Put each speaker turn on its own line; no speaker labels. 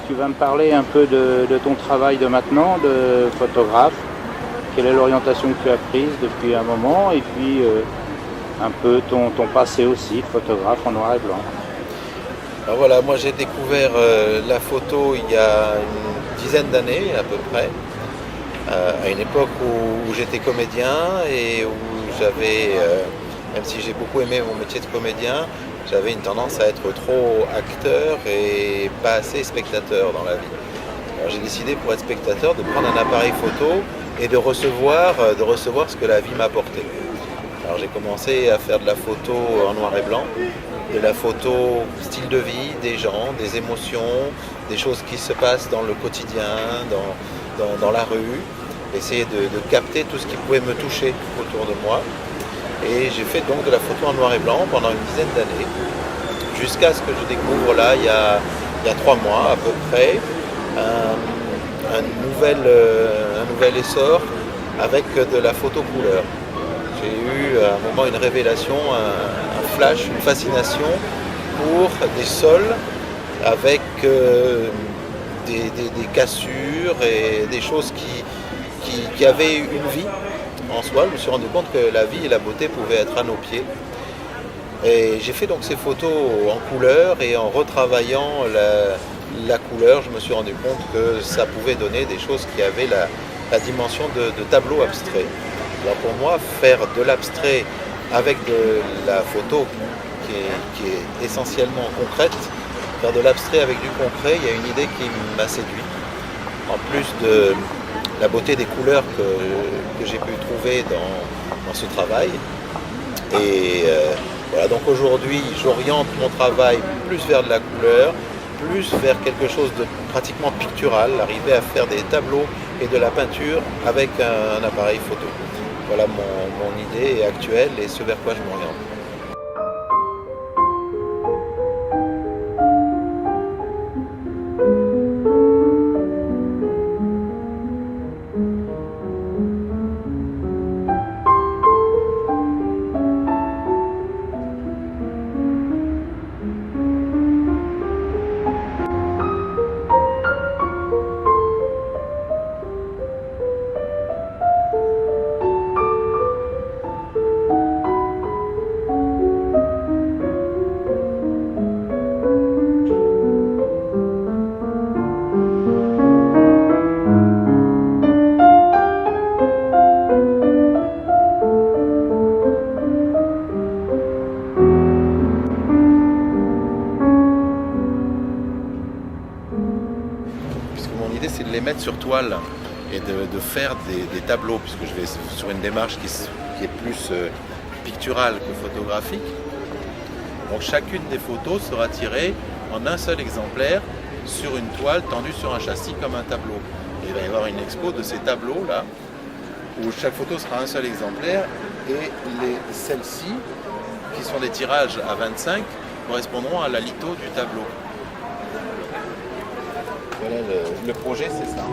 tu vas me parler un peu de ton travail de maintenant, de photographe. Quelle est l'orientation que tu as prise depuis un moment et puis un peu ton passé aussi de photographe en noir et blanc.
Alors voilà, moi j'ai découvert la photo il y a une dizaine d'années à peu près, à une époque où j'étais comédien et où j'avais, même si j'ai beaucoup aimé mon métier de comédien, j'avais une tendance à être trop acteur et pas assez spectateur dans la vie. Alors j'ai décidé pour être spectateur de prendre un appareil photo et de recevoir ce que la vie m'apportait. Alors j'ai commencé à faire de la photo en noir et blanc, de la photo style de vie, des gens, des émotions, des choses qui se passent dans le quotidien, dans la rue, essayer de capter tout ce qui pouvait me toucher autour de moi. Et j'ai fait donc de la photo en noir et blanc pendant une dizaine d'années, jusqu'à ce que je découvre là, il y a 3 mois à peu près, un nouvel essor avec de la photo couleur. J'ai eu à un moment une révélation, un flash, une fascination pour des sols avec des cassures et des choses qui avaient une vie en soi. Je me suis rendu compte que la vie et la beauté pouvaient être à nos pieds. Et j'ai fait donc ces photos en couleur et en retravaillant la couleur, je me suis rendu compte que ça pouvait donner des choses qui avaient la dimension de tableau abstrait. Alors pour moi, faire de l'abstrait avec de la photo qui est essentiellement concrète, faire de l'abstrait avec du concret, il y a une idée qui m'a séduit. En plus de la beauté des couleurs que j'ai pu trouver dans ce travail. Et voilà, donc aujourd'hui, j'oriente mon travail plus vers de la couleur, plus vers quelque chose de pratiquement pictural, arriver à faire des tableaux et de la peinture avec un appareil photo. Voilà mon idée actuelle et ce vers quoi je m'oriente. Mon idée, c'est de les mettre sur toile et de faire des tableaux, puisque je vais sur une démarche qui est plus picturale que photographique. Donc chacune des photos sera tirée en un seul exemplaire sur une toile tendue sur un châssis comme un tableau. Et il va y avoir une expo de ces tableaux-là, où chaque photo sera un seul exemplaire, et celles-ci, qui sont des tirages à 25, correspondront à la litho du tableau. Voilà, le projet, c'est ça.